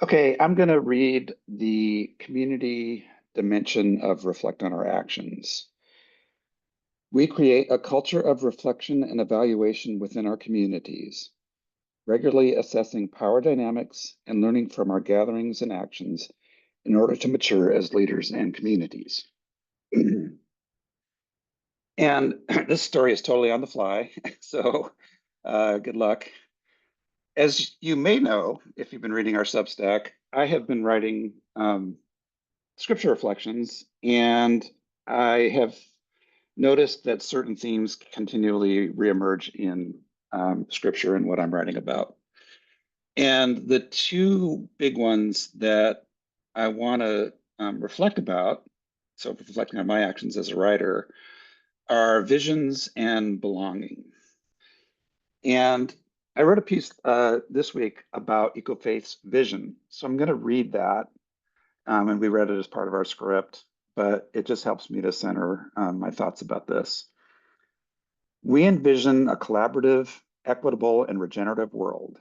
Okay, I'm going to read the community dimension of reflect on our actions. We create a culture of reflection and evaluation within our communities, regularly assessing power dynamics and learning from our gatherings and actions in order to mature as leaders and communities. And this story is totally on the fly, so good luck. As you may know, if you've been reading our Substack, I have been writing scripture reflections, and I have noticed that certain themes continually reemerge in scripture and what I'm writing about. And the two big ones that I want to reflect about, so reflecting on my actions as a writer, are visions and belonging. And I wrote a piece this week about Ecofaith's vision. So I'm going to read that, and we read it as part of our script, but it just helps me to center my thoughts about this. We envision a collaborative, equitable, and regenerative world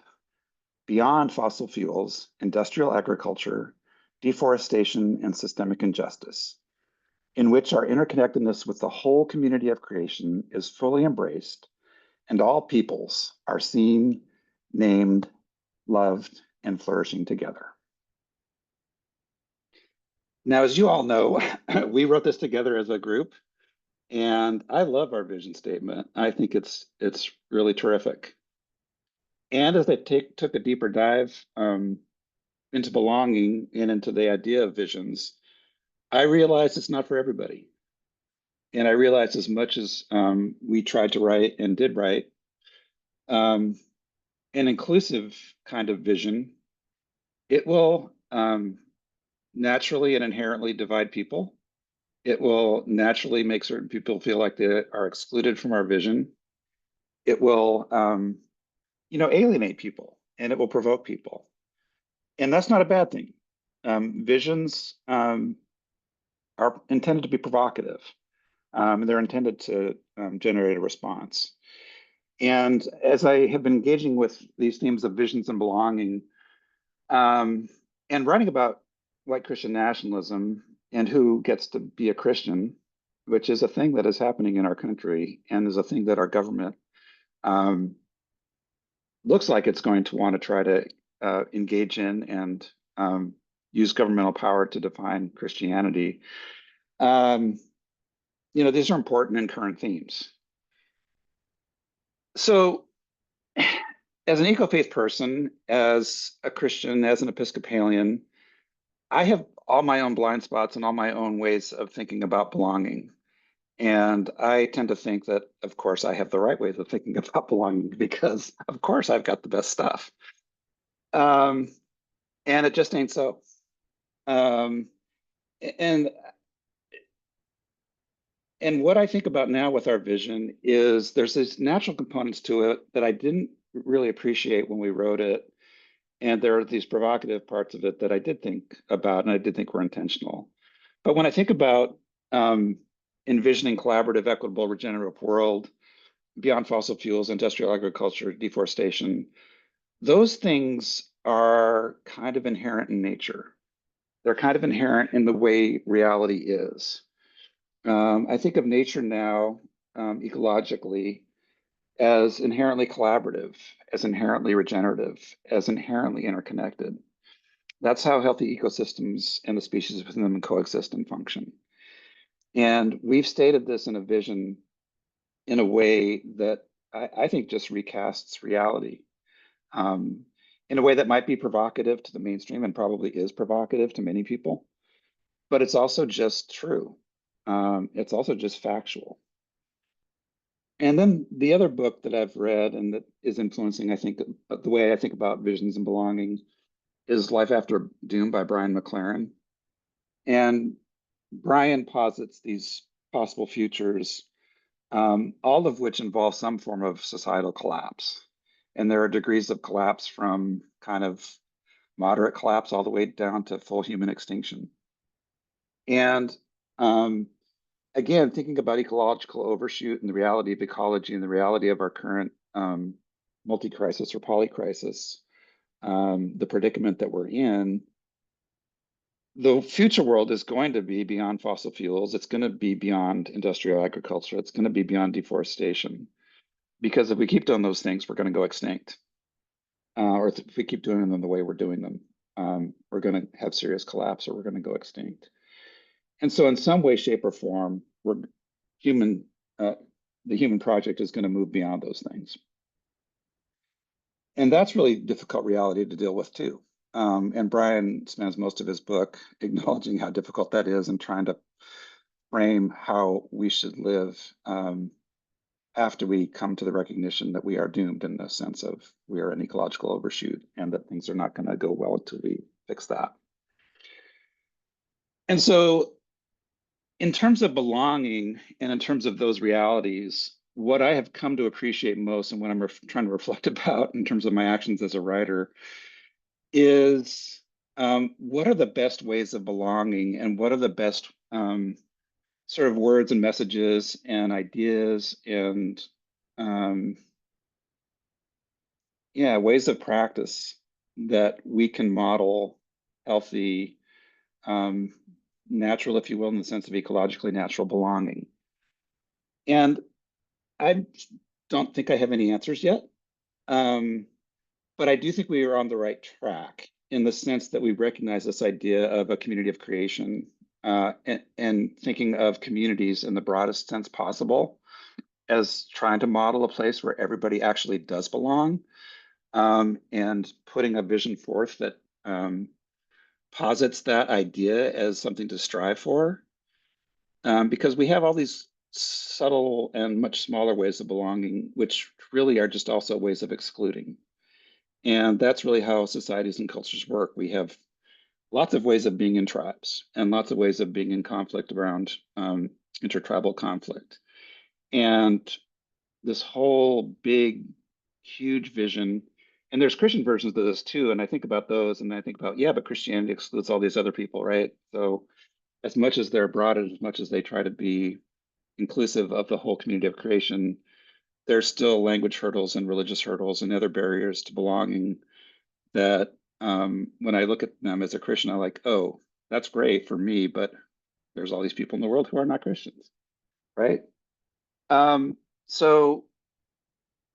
beyond fossil fuels, industrial agriculture, deforestation, and systemic injustice, in which our interconnectedness with the whole community of creation is fully embraced and all peoples are seen, named, loved, and flourishing together. Now, as you all know, we wrote this together as a group, and I love our vision statement. I think it's really terrific. And as I took a deeper dive into belonging and into the idea of visions, I realized it's not for everybody. And I realized as much as we tried to write and did write, um, an inclusive kind of vision, it will naturally and inherently divide people. It will naturally make certain people feel like they are excluded from our vision. It will, alienate people, and it will provoke people. And that's not a bad thing. Visions are intended to be provocative. They're intended to generate a response. And as I have been engaging with these themes of visions and belonging, um, and writing about white Christian nationalism and who gets to be a Christian, which is a thing that is happening in our country and is a thing that our government um, looks like it's going to want to try to engage in and use governmental power to define Christianity. Um, these are important and current themes. So, as an eco-faith person, as a Christian, as an Episcopalian, I have all my own blind spots and all my own ways of thinking about belonging. And I tend to think that, of course, I have the right ways of thinking about belonging because, of course, I've got the best stuff. Um, and it just ain't so. Um, and and what I think about now with our vision is there's these natural components to it that I didn't really appreciate when we wrote it. And there are these provocative parts of it that I did think about and I did think were intentional. But when I think about envisioning collaborative, equitable, regenerative world beyond fossil fuels, industrial agriculture, deforestation, those things are kind of inherent in nature. They're kind of inherent in the way reality is. I think of nature now ecologically as inherently collaborative, as inherently regenerative, as inherently interconnected. That's how healthy ecosystems and the species within them coexist and function. And we've stated this in a vision in a way that I think just recasts reality um, in a way that might be provocative to the mainstream and probably is provocative to many people, but it's also just true. It's also just factual. And then the other book that I've read and that is influencing, I think, the way I think about visions and belonging is Life After Doom by Brian McLaren. And Brian posits these possible futures, all of which involve some form of societal collapse. And there are degrees of collapse from kind of moderate collapse all the way down to full human extinction. And um, again, thinking about ecological overshoot and the reality of ecology and the reality of our current multi-crisis or polycrisis, the predicament that we're in, the future world is going to be beyond fossil fuels. It's going to be beyond industrial agriculture. It's going to be beyond deforestation. Because if we keep doing those things, we're going to go extinct. Or if we keep doing them the way we're doing them, we're going to have serious collapse, or we're going to go extinct. And so, in some way, shape, or form, human, the human project is going to move beyond those things. And that's really difficult reality to deal with too. And Brian spends most of his book acknowledging how difficult that is and trying to frame how we should live after we come to the recognition that we are doomed, in the sense of we are an ecological overshoot and that things are not going to go well until we fix that. And so, in terms of belonging and in terms of those realities, what I have come to appreciate most, and what I'm trying to reflect about in terms of my actions as a writer, is what are the best ways of belonging, and what are the best sort of words and messages and ideas and ways of practice that we can model healthy, natural, if you will, in the sense of ecologically natural belonging. And I don't think I have any answers yet, but I do think we are on the right track, in the sense that we recognize this idea of a community of creation, and thinking of communities in the broadest sense possible as trying to model a place where everybody actually does belong, and putting a vision forth that posits that idea as something to strive for, because we have all these subtle and much smaller ways of belonging, which really are just also ways of excluding. And that's really how societies and cultures work. We have lots of ways of being in tribes and lots of ways of being in conflict around intertribal conflict. And this whole big, huge vision, and there's Christian versions of this too. And I think about those, and I think about, yeah, but Christianity excludes all these other people, right? So as much as they're broad, as much as they try to be inclusive of the whole community of creation, there's still language hurdles and religious hurdles and other barriers to belonging that, when I look at them as a Christian, I'm like, oh, that's great for me, but there's all these people in the world who are not Christians, right? So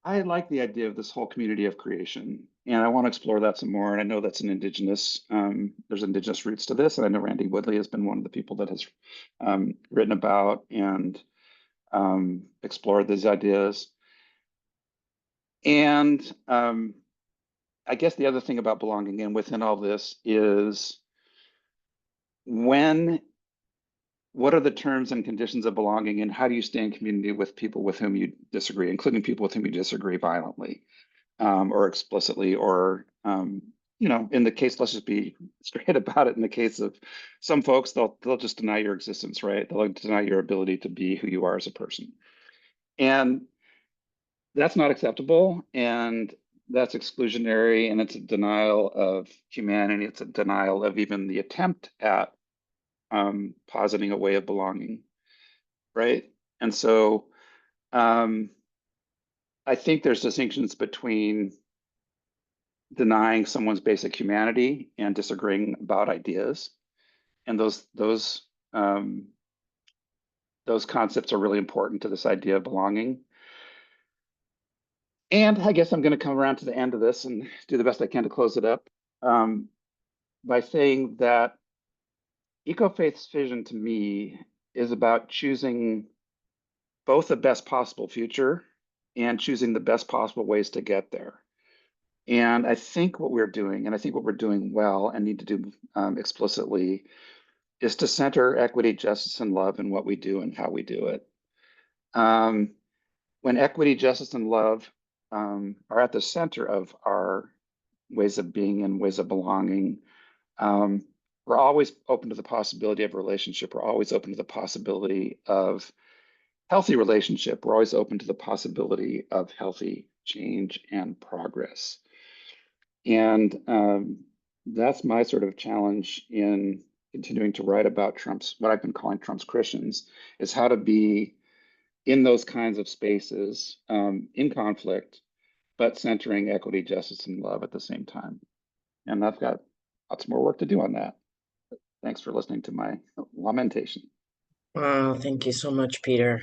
I like the idea of this whole community of creation, and I want to explore that some more. And I know that's there's indigenous roots to this, and I know Randy Woodley has been one of the people that has written about and explored these ideas. And I guess the other thing about belonging and within all this is, what are the terms and conditions of belonging, and how do you stay in community with people with whom you disagree, including people with whom you disagree violently, or explicitly, or in the case, let's just be straight about it. In the case of some folks, they'll just deny your existence, right? They'll deny your ability to be who you are as a person, and that's not acceptable. And that's exclusionary, and it's a denial of humanity. It's a denial of even the attempt at positing a way of belonging, right? And so I think there's distinctions between denying someone's basic humanity and disagreeing about ideas, and those concepts are really important to this idea of belonging. And I guess I'm going to come around to the end of this and do the best I can to close it up, by saying that Ecofaith's vision to me is about choosing both the best possible future and choosing the best possible ways to get there. And I think what we're doing, and I think what we're doing well and need to do explicitly, is to center equity, justice, and love in what we do and how we do it. When equity, justice, and love are at the center of our ways of being and ways of belonging, we're always open to the possibility of relationship. We're always open to the possibility of healthy relationship. We're always open to the possibility of healthy change and progress. And that's my sort of challenge in continuing to write about what I've been calling Trump's Christians, is how to be in those kinds of spaces, in conflict, but centering equity, justice, and love at the same time. And I've got lots more work to do on that. Thanks for listening to my lamentation. Wow, thank you so much, Peter.